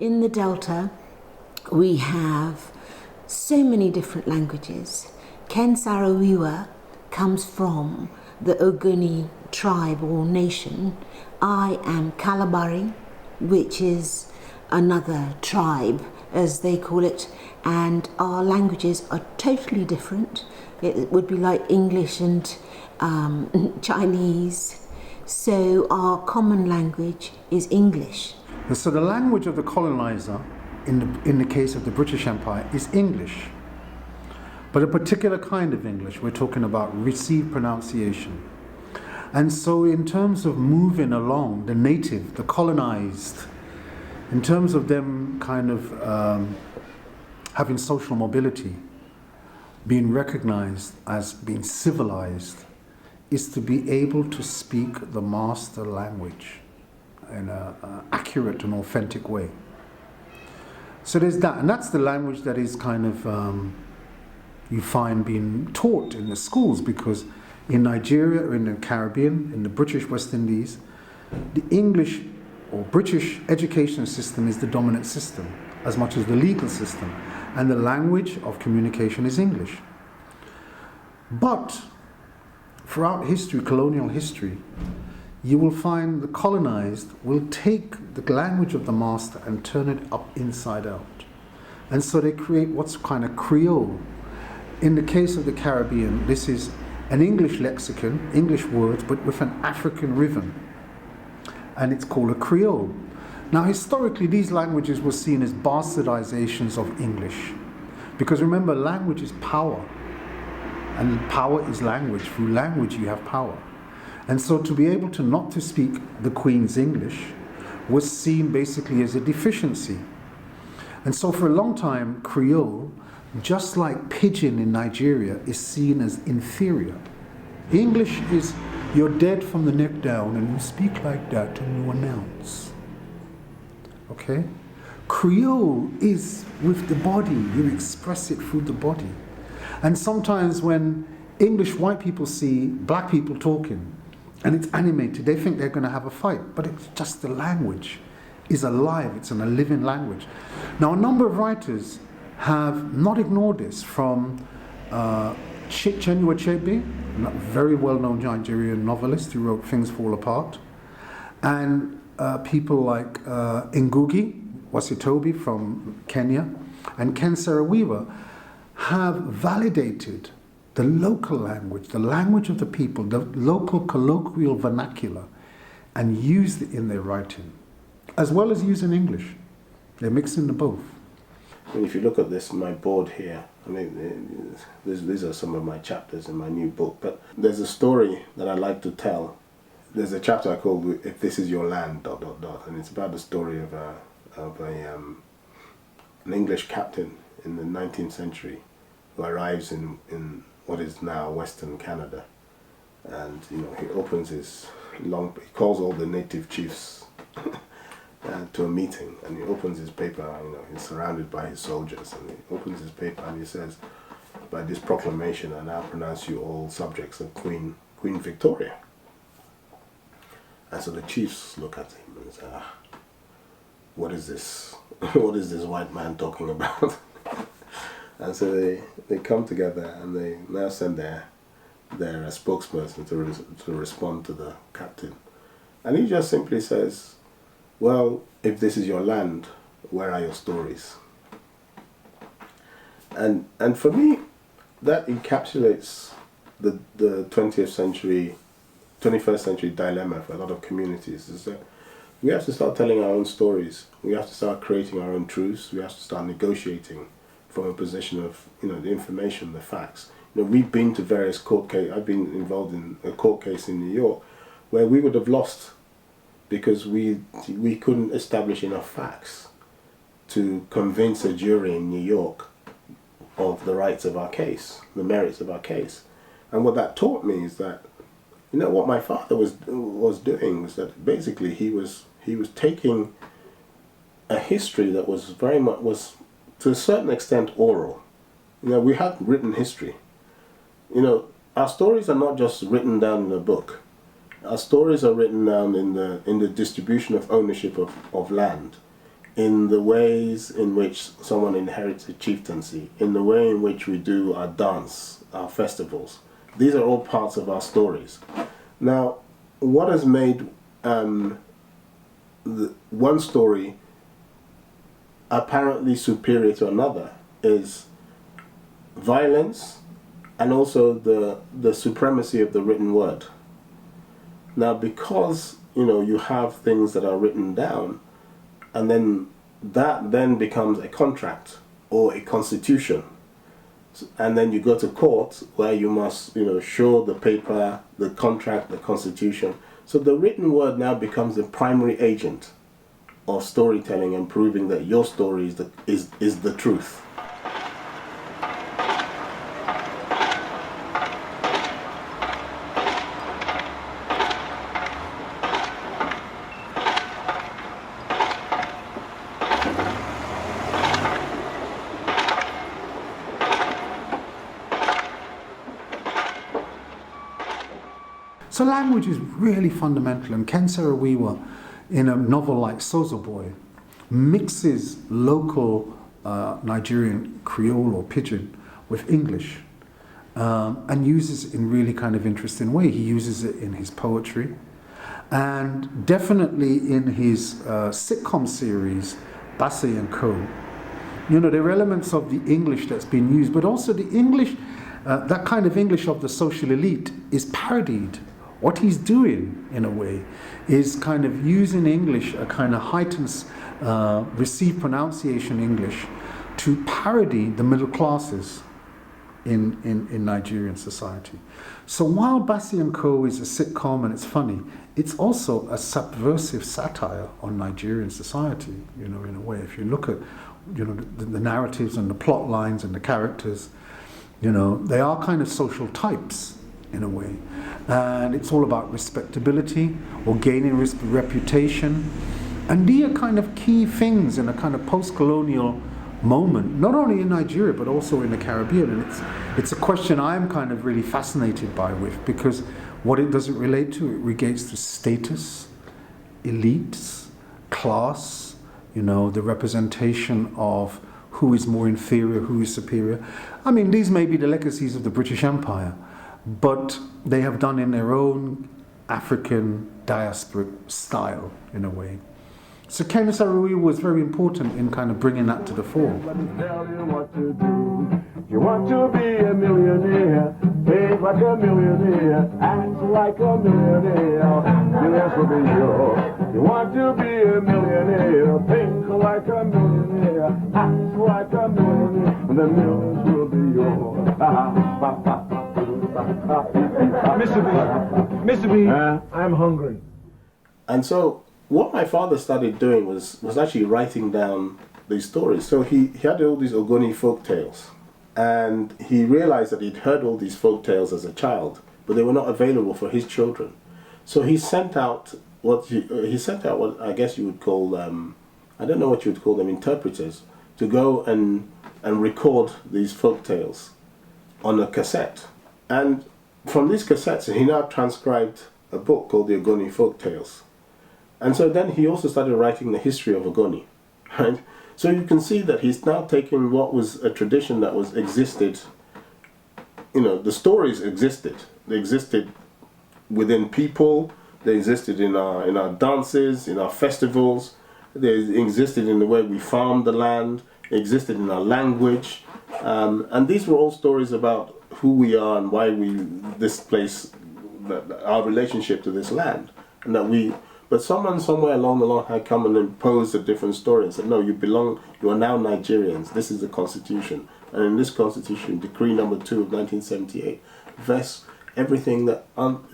In the Delta, we have so many different languages. Ken Saro-Wiwa comes from the Ogoni tribe or nation. I am Kalabari, which is another tribe, as they call it, and our languages are totally different. It would be like English and Chinese. So our common language is English. So the language of the colonizer, in the case of the British Empire, is English. But a particular kind of English, we're talking about received pronunciation. And so in terms of moving along, the native, the colonized, in terms of them kind of having social mobility, being recognized as being civilized, is to be able to speak the master language in an accurate and authentic way. So there's that, and that's the language that is kind of you find being taught in the schools, because in Nigeria or in the Caribbean, in the British West Indies, the English or British education system is the dominant system as much as the legal system, and the language of communication is English. But throughout history, colonial history, you will find the colonized will take the language of the master and turn it up inside out. And so they create what's kind of Creole. In the case of the Caribbean, this is an English lexicon, English words, but with an African rhythm. And it's called a Creole. Now, historically, these languages were seen as bastardizations of English. Because remember, language is power. And power is language. Through language, you have power. And so to be able to not to speak the Queen's English was seen basically as a deficiency. And so for a long time, Creole, just like Pidgin in Nigeria, is seen as inferior. English is, you're dead from the neck down and you speak like that and you announce. Okay? Creole is with the body, you express it through the body. And sometimes when English white people see black people talking, and it's animated, they think they're going to have a fight, but it's just the language is alive, it's in a living language. Now, a number of writers have not ignored this, from Chinua Achebe, a very well-known Nigerian novelist who wrote Things Fall Apart, and people like Ngugi Wasitobi from Kenya, and Ken Saro-Wiwa have validated the local language, the language of the people, the local colloquial vernacular, and used it in their writing, as well as using English. They're mixing the both. I mean, if you look at this, my board here, I mean, these are some of my chapters in my new book, but there's a story that I like to tell. There's a chapter I call "If This Is Your Land," ... and it's about the story of an English captain in the 19th century who arrives in what is now Western Canada, and he opens his he calls all the native chiefs to a meeting, and he opens his paper. He's surrounded by his soldiers, and he opens his paper and he says, "By this proclamation, I now pronounce you all subjects of Queen Victoria." And so the chiefs look at him and say, "What is this? What is this white man talking about?" And so they come together and they now send their spokesperson to respond to the captain. And he just simply says, "Well, if this is your land, where are your stories?" And for me, that encapsulates the 21st century dilemma for a lot of communities, is that we have to start telling our own stories. We have to start creating our own truths. We have to start negotiating from a position of, the information, the facts. We've been to various court cases. I've been involved in a court case in New York where we would have lost because we couldn't establish enough facts to convince a jury in New York of the rights of our case, the merits of our case. And what that taught me is that, what my father was doing was that basically he was taking a history that was very much to a certain extent oral. We have written history. Our stories are not just written down in a book. Our stories are written down in the distribution of ownership of land, in the ways in which someone inherits a chieftaincy, in the way in which we do our dance, our festivals. These are all parts of our stories. Now, what has made one story apparently superior to another is violence and also the supremacy of the written word. Now, because you have things that are written down, and then that then becomes a contract or a constitution, and then you go to court where you must show the paper, the contract, the constitution. So the written word now becomes the primary agent of storytelling and proving that your story is the truth. So language is really fundamental, and Ken Saro-Wiwa, in a novel like Sozo Boy, mixes local Nigerian Creole or Pidgin with English, and uses it in really kind of interesting way. He uses it in his poetry, and definitely in his sitcom series, Bassey and Co. There are elements of the English that's been used, but also the English, that kind of English of the social elite is parodied. What he's doing, in a way, is kind of using English, a kind of heightened received pronunciation English, to parody the middle classes in Nigerian society. So while Bassey and Co. is a sitcom and it's funny, it's also a subversive satire on Nigerian society, in a way. If you look at the narratives and the plot lines and the characters, they are kind of social types, in a way. And it's all about respectability or gaining reputation. And these are kind of key things in a kind of post-colonial moment, not only in Nigeria, but also in the Caribbean. And it's a question I'm kind of really fascinated with, because what it does it relate to? It relates to status, elites, class, the representation of who is more inferior, who is superior. I mean, these may be the legacies of the British Empire, but they have done in their own African diasporic style, in a way. So Ken Saro-Wiwa was very important in kind of bringing that to the fore. Let me tell you what to do. You want to be a millionaire, behave like a millionaire, act like a millionaire, millions will be yours. You want to be a millionaire, think like a millionaire, act like a millionaire, and the millions will be yours. Mr. B, I'm hungry. And so what my father started doing was actually writing down these stories. So he had all these Ogoni folk tales, and he realized that he'd heard all these folk tales as a child, but they were not available for his children. So he sent out what I guess you would call I don't know what you would call them, interpreters, to go and record these folk tales on a cassette. And from these cassettes, he now transcribed a book called the Ogoni Folk Tales. And so then he also started writing the history of Ogoni, right? So you can see that he's now taken what was a tradition that existed, the stories existed. They existed within people, they existed in our dances, in our festivals, they existed in the way we farmed the land, they existed in our language. And these were all stories about who we are and why this place, our relationship to this land, and but someone somewhere along the line had come and imposed a different story and said, no, you are now Nigerians, this is the constitution, and in this constitution, decree number 2 of 1978 vests everything that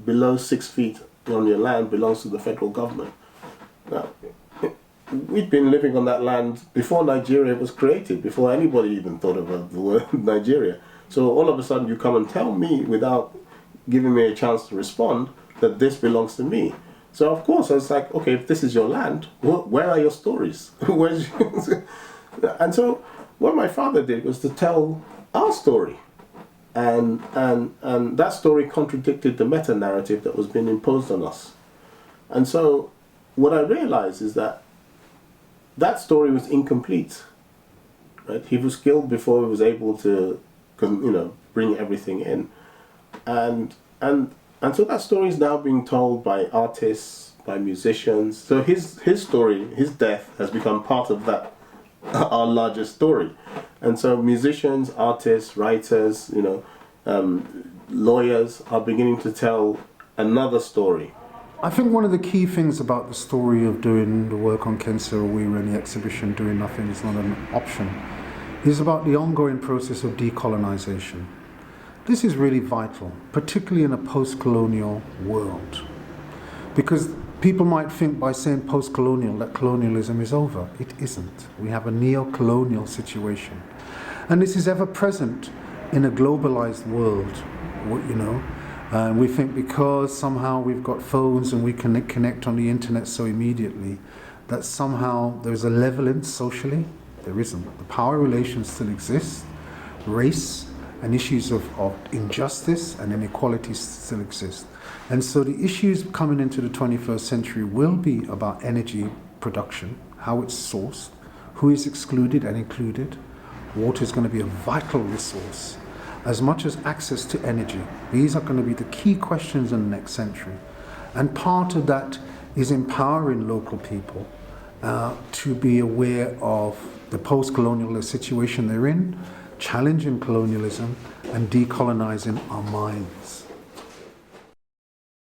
below 6 feet on your land belongs to the federal government. Now, we'd been living on that land before Nigeria was created, before anybody even thought about the word Nigeria. So all of a sudden you come and tell me, without giving me a chance to respond, that this belongs to me. So of course I was like, okay, if this is your land, where are your stories? And so what my father did was to tell our story. And that story contradicted the meta-narrative that was being imposed on us. And so what I realized is that that story was incomplete. Right? He was killed before he was able to, bring everything in, and so that story is now being told by artists, by musicians. So his story, his death, has become part of that our larger story, and so musicians, artists, writers, lawyers are beginning to tell another story. I think one of the key things about the story of doing the work on Ken Saro-Wiwa and the exhibition Doing Nothing is Not an Option is about the ongoing process of decolonization. This is really vital, particularly in a post-colonial world, because people might think by saying post-colonial that colonialism is over. It isn't. We have a neo-colonial situation, and this is ever present in a globalized world, we think because somehow we've got phones and we can connect on the internet so immediately that somehow there's a leveling socially. There isn't. The power relations still exist. Race and issues of injustice and inequality still exist. And so the issues coming into the 21st century will be about energy production, how it's sourced, who is excluded and included. Water is going to be a vital resource, as much as access to energy. These are going to be the key questions in the next century. And part of that is empowering local people to be aware of the post-colonial situation they're in, challenging colonialism, and decolonizing our minds.